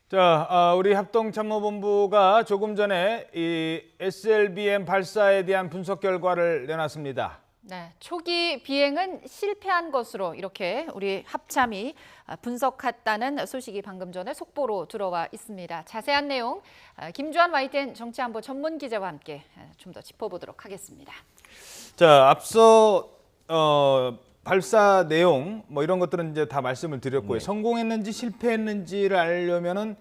자, 우리 합동참모본부가 조금 전에 이 SLBM 발사에 대한 분석 결과를 내놨습니다. 네, 초기 비행은 실패한 것으로 이렇게 우리 합참이 분석했다는 소식이 방금 전에 속보로 들어와 있습니다. 자세한 내용 김주환 YTN 정치안보 전문 기자와 함께 좀 더 짚어보도록 하겠습니다. 자, 앞서 발사 내용 뭐 이런 것들은 이제 다 말씀을 드렸고요. 네. 성공했는지 실패했는지를 알려면은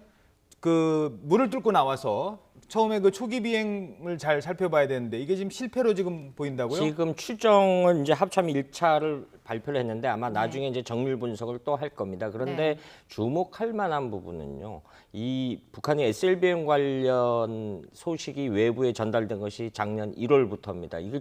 그 문을 뚫고 나와서 처음에 그 초기 비행을 잘 살펴봐야 되는데 이게 지금 실패로 지금 보인다고요? 지금 추정은 이제 합참 1차를 발표를 했는데 아마 나중에 이제 정밀 분석을 또 할 겁니다. 그런데 주목할 만한 부분은요. 이 북한이 SLBM 관련 소식이 외부에 전달된 것이 작년 1월부터입니다. 이게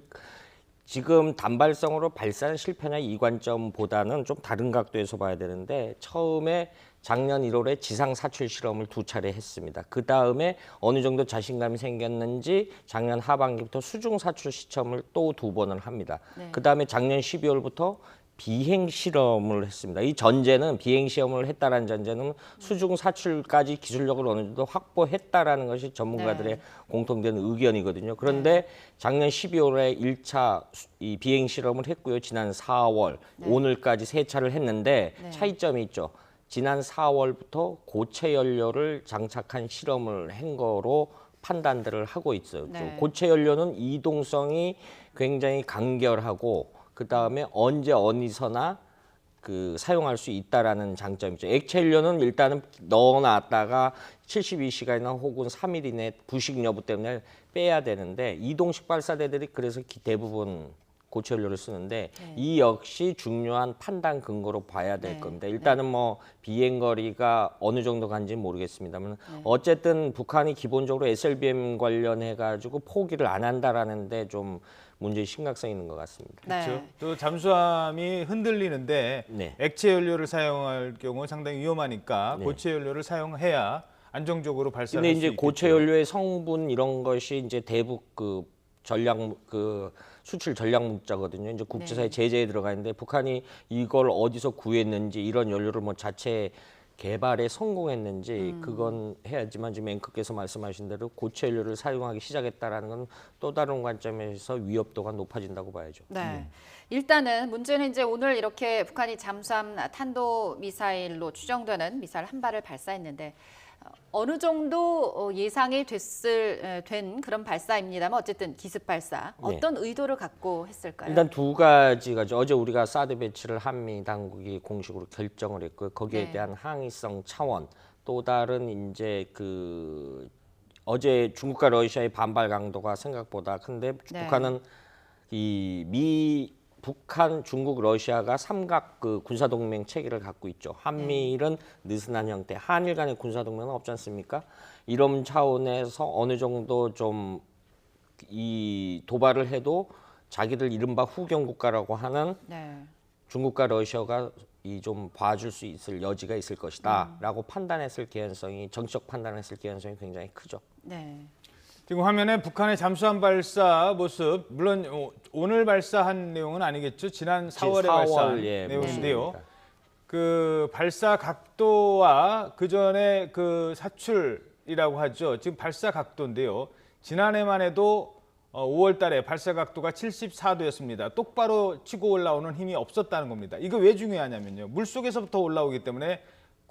지금 단발성으로 발사는 실패나 이 관점보다는 좀 다른 각도에서 봐야 되는데 처음에 작년 1월에 지상 사출 실험을 2차례 했습니다. 그 다음에 어느 정도 자신감이 생겼는지 작년 하반기부터 수중 사출 시험을 또 2번을 합니다. 그 다음에 작년 12월부터 비행 실험을 했습니다. 이 전제는 비행 시험을 했다라는 전제는 수중 사출까지 기술력을 어느 정도 확보했다라는 것이 전문가들의 공통된 의견이거든요. 그런데 작년 12월에 1차 이 비행 실험을 했고요. 지난 4월 오늘까지 3차를 했는데 차이점이 있죠. 지난 4월부터 고체 연료를 장착한 실험을 한 거로 판단들을 하고 있어요. 고체 연료는 이동성이 굉장히 간결하고 그 다음에 언제 어디서나 그 사용할 수 있다라는 장점이죠. 액체 연료는 일단은 넣어놨다가 72시간이나 혹은 3일 이내 부식 여부 때문에 빼야 되는데 이동식 발사대들이 그래서 대부분 고체 연료를 쓰는데 이 역시 중요한 판단 근거로 봐야 될 겁니다. 일단은 뭐 비행 거리가 어느 정도 간지는 모르겠습니다만 어쨌든 북한이 기본적으로 SLBM 관련해 가지고 포기를 안 한다라는데 좀 문제의 심각성이 있는 것 같습니다. 그렇죠. 또 잠수함이 흔들리는데 액체 연료를 사용할 경우 상당히 위험하니까 고체 연료를 사용해야 안정적으로 발사를 근데 할 수 이제 있겠죠. 고체 연료의 성분 이런 것이 이제 대북 그 전략 그 수출 전략 문자거든요. 이제 국제사회 제재에 들어가 있는데 북한이 이걸 어디서 구했는지 이런 연료를 뭐 자체 개발에 성공했는지 그건 해야지만 지금 앵커께서 말씀하신 대로 고체 연료를 사용하기 시작했다라는 건 또 다른 관점에서 위협도가 높아진다고 봐야죠. 일단은 문제는 이제 오늘 이렇게 북한이 잠수함 탄도 미사일로 추정되는 미사일 한 발을 발사했는데 어느 정도 예상이 된 그런 발사입니다만 어쨌든 기습 발사 어떤 의도를 갖고 했을까요? 일단 두 가지가죠. 어제 우리가 사드 배치를 한미 당국이 공식으로 결정을 했고요. 거기에 대한 항의성 차원 또 다른 이제 그 어제 중국과 러시아의 반발 강도가 생각보다 큰데 북한은 북한, 중국, 러시아가 삼각 그 군사동맹 체계를 갖고 있죠. 한미일은 느슨한 형태, 한일 간의 군사동맹은 없지 않습니까? 이런 차원에서 어느 정도 좀 이 도발을 해도 자기들 이른바 후견국가라고 하는 중국과 러시아가 이 좀 봐줄 수 있을 여지가 있을 것이다라고 판단했을 개연성이 정치적 판단했을 개연성이 굉장히 크죠. 지금 화면에 북한의 잠수함 발사 모습, 물론 오늘 발사한 내용은 아니겠죠. 지난 4월에 발사한 내용인데요. 그 발사 각도와 그 전에 그 사출이라고 하죠. 지금 발사 각도인데요. 지난해만 해도 5월 달에 발사 각도가 74도였습니다. 똑바로 치고 올라오는 힘이 없었다는 겁니다. 이거 왜 중요하냐면요. 물속에서부터 올라오기 때문에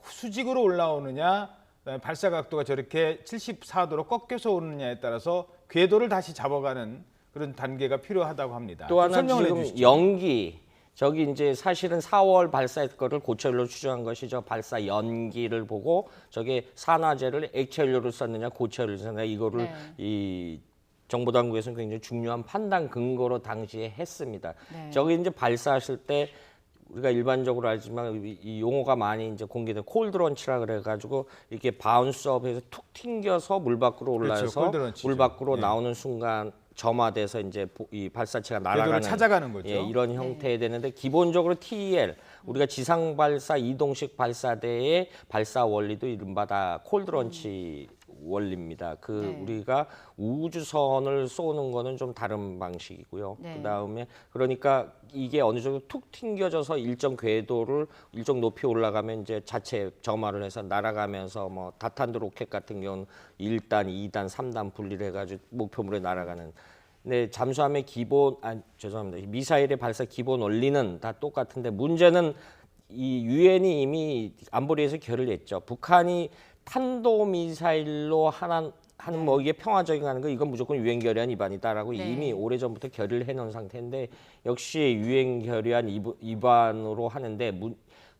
수직으로 올라오느냐 발사 각도가 저렇게 74도로 꺾여서 오느냐에 따라서 궤도를 다시 잡아가는 그런 단계가 필요하다고 합니다. 또 하나 설명을 지금 해주시죠. 연기 저기 이제 사실은 4월 발사했 거를 고체 연료로 추정한 것이 저 발사 연기를 보고 저게 산화제를 액체 연료로 썼느냐 고체 연료로 썼느냐 이거를 이 정보당국에서는 굉장히 중요한 판단 근거로 당시에 했습니다. 저기 이제 발사하실 때 우리가 일반적으로 알지만 이 용어가 많이 이제 공개된 콜드런치라 그래가지고 이렇게 바운스업해서 툭 튕겨서 물 밖으로 올라서 물 밖으로 나오는 순간 점화돼서 이제 이 발사체가 날아가는 찾아가는 거죠. 이런 형태에 되는데 기본적으로 TEL 우리가 지상 발사 이동식 발사대의 발사 원리도 이른바 다 콜드런치 원리입니다. 네. 우리가 우주선을 쏘는 거는 좀 다른 방식이고요. 네. 그다음에 그러니까 이게 어느 정도 툭 튕겨져서 일정 궤도를 일정 높이 올라가면 이제 자체 점화를 해서 날아가면서 뭐 다탄두 로켓 같은 경우는 1단, 2단, 3단 분리를 해가지고 목표물에 날아가는. 네, 잠수함의 기본, 죄송합니다. 미사일의 발사 기본 원리는 다 똑같은데 문제는 이 유엔이 이미 안보리에서 결의를 했죠. 북한이 탄도 미사일로 하는 뭐 이게 평화적인 하는 거 이건 무조건 유엔 결의안 위반이다라고 네. 이미 오래전부터 결의를 해놓은 상태인데 역시 유엔 결의안 위반으로 하는데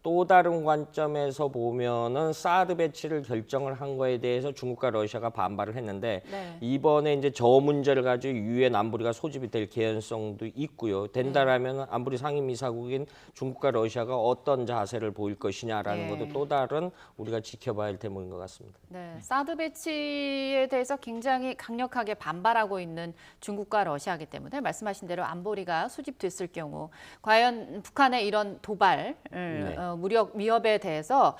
또 다른 관점에서 보면은 사드 배치를 결정을 한 거에 대해서 중국과 러시아가 반발을 했는데 네. 이번에 이제 저 문제를 가지고 유엔 안보리가 소집이 될 개연성도 있고요. 된다라면 안보리 상임이사국인 중국과 러시아가 어떤 자세를 보일 것이냐라는 네. 것도 또 다른 우리가 지켜봐야 할 대목인 것 같습니다. 네, 사드 배치에 대해서 굉장히 강력하게 반발하고 있는 중국과 러시아이기 때문에 말씀하신 대로 안보리가 수집됐을 경우 과연 북한의 이런 도발, 무력 위협에 대해서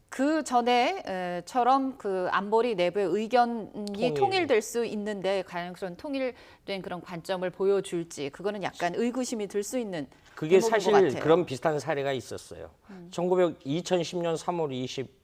그 전에처럼 그 안보리 내부의 의견이 통일될 수 있는데 과연 그런 통일된 그런 관점을 보여줄지 그거는 약간 의구심이 들 수 있는 그게 대목인 것 사실 같아요. 그런 비슷한 사례가 있었어요. 2010년 3월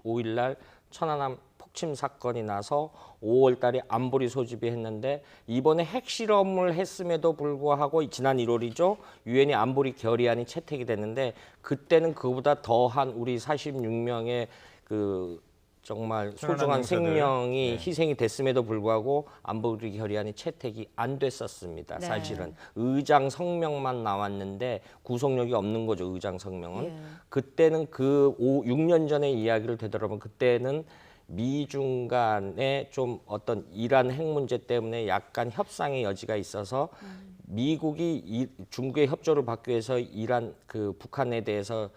25일 날 천안함 폭침 사건이 나서 5월 달에 안보리 소집이 했는데 이번에 핵실험을 했음에도 불구하고 지난 1월이죠. 유엔이 안보리 결의안이 채택이 됐는데 그때는 그보다 더한 우리 46명의 그 정말 소중한 생명이 희생이 됐음에도 불구하고 안보리 결의안이 채택이 안 됐었습니다. 네. 사실은 의장 성명만 나왔는데 구속력이 없는 거죠. 의장 성명은. 예. 그때는 그 6년 전의 이야기를 되돌아보면 그때는 미중 간에 좀 어떤 이란 핵 문제 때문에 약간 협상의 여지가 있어서 미국이 중국의 협조를 받기 위해서 이란 북한에 대해서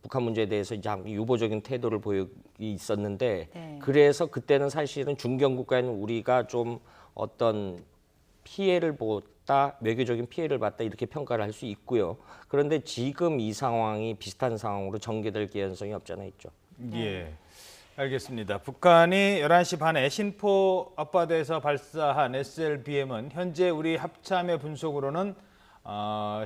북한 문제에 대해서 이제 유보적인 태도를 보이고 있었는데 네. 그래서 그때는 사실은 중견 국가에는 우리가 좀 어떤 피해를 보다 외교적인 피해를 봤다 이렇게 평가를 할 수 있고요. 그런데 지금 이 상황이 비슷한 상황으로 전개될 개연성이 없잖아 있죠. 예. 알겠습니다. 북한이 11시 반에 신포 앞바다에서 발사한 SLBM은 현재 우리 합참의 분석으로는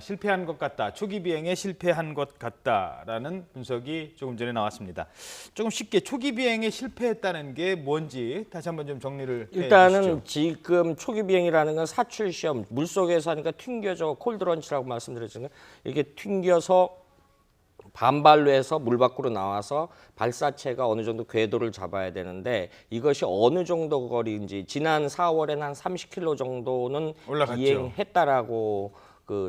실패한 것 같다. 초기 비행에 실패한 것 같다라는 분석이 조금 전에 나왔습니다. 조금 쉽게 초기 비행에 실패했다는 게 뭔지 다시 한번 좀 정리를 일단은 해주시죠. 지금 초기 비행이라는 건 사출 시험 물속에서 하니까 튕겨져 콜드런치라고 말씀드렸잖아요. 이렇게 튕겨서 반발로 해서 물 밖으로 나와서 발사체가 어느 정도 궤도를 잡아야 되는데 이것이 어느 정도 거리인지 지난 4월에는 한 30km 정도는 올라갔죠. 비행했다라고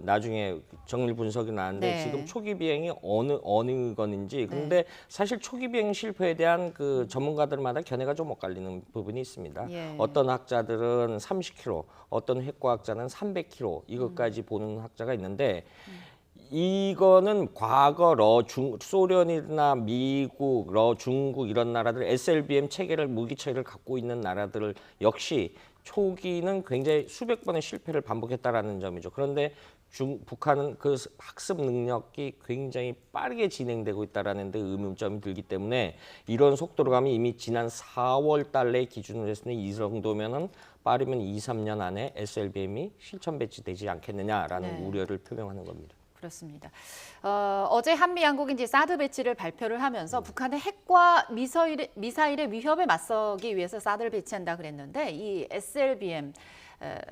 나중에 정밀 분석이 나왔는데 네. 지금 초기 비행이 어느 건인지 근데 사실 초기 비행 실패에 대한 전문가들마다 견해가 좀 엇갈리는 부분이 있습니다. 예. 어떤 학자들은 30km, 어떤 핵과학자는 300km 이것까지 보는 학자가 있는데 이거는 과거 소련이나 미국, 중국 이런 나라들 SLBM 체계를 무기 체계를 갖고 있는 나라들 역시 초기는 굉장히 수백 번의 실패를 반복했다라는 점이죠. 그런데 북한은 그 학습 능력이 굉장히 빠르게 진행되고 있다라는 데 의문점이 들기 때문에 이런 속도로 가면 이미 지난 4월 달에 기준으로 했을 때 이 정도면은 빠르면 2, 3년 안에 SLBM이 실전 배치되지 않겠느냐라는 우려를 표명하는 겁니다. 그렇습니다. 어제 한미 양국이 이제 사드 배치를 발표를 하면서 북한의 핵과 미사일의 위협에 맞서기 위해서 사드를 배치한다 그랬는데 이 SLBM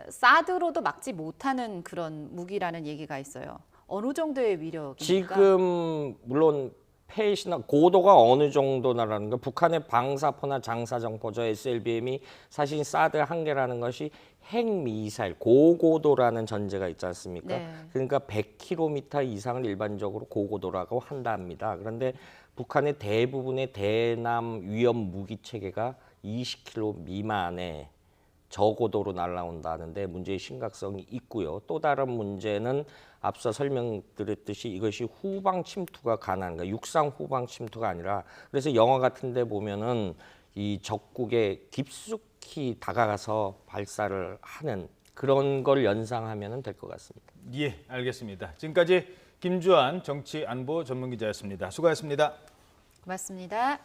사드로도 막지 못하는 그런 무기라는 얘기가 있어요. 어느 정도의 위력입니까? 지금 물론 페이시나 고도가 어느 정도나라는 거 북한의 방사포나 장사정포 저 SLBM이 사실 사드 한계라는 것이 핵미사일 고고도라는 전제가 있지 않습니까? 네. 그러니까 100km 이상을 일반적으로 고고도라고 한답니다. 그런데 북한의 대부분의 대남 위험 무기 체계가 20km 미만의 저고도로 날아온다는데 문제의 심각성이 있고요. 또 다른 문제는 앞서 설명드렸듯이 이것이 후방 침투가 가능한 거예요. 육상 후방 침투가 아니라 그래서 영화 같은 데 보면은 이 적국에 깊숙이 다가가서 발사를 하는 그런 걸 연상하면 될 것 같습니다. 예, 알겠습니다. 지금까지 김주환 정치안보 전문기자였습니다. 수고하셨습니다. 고맙습니다.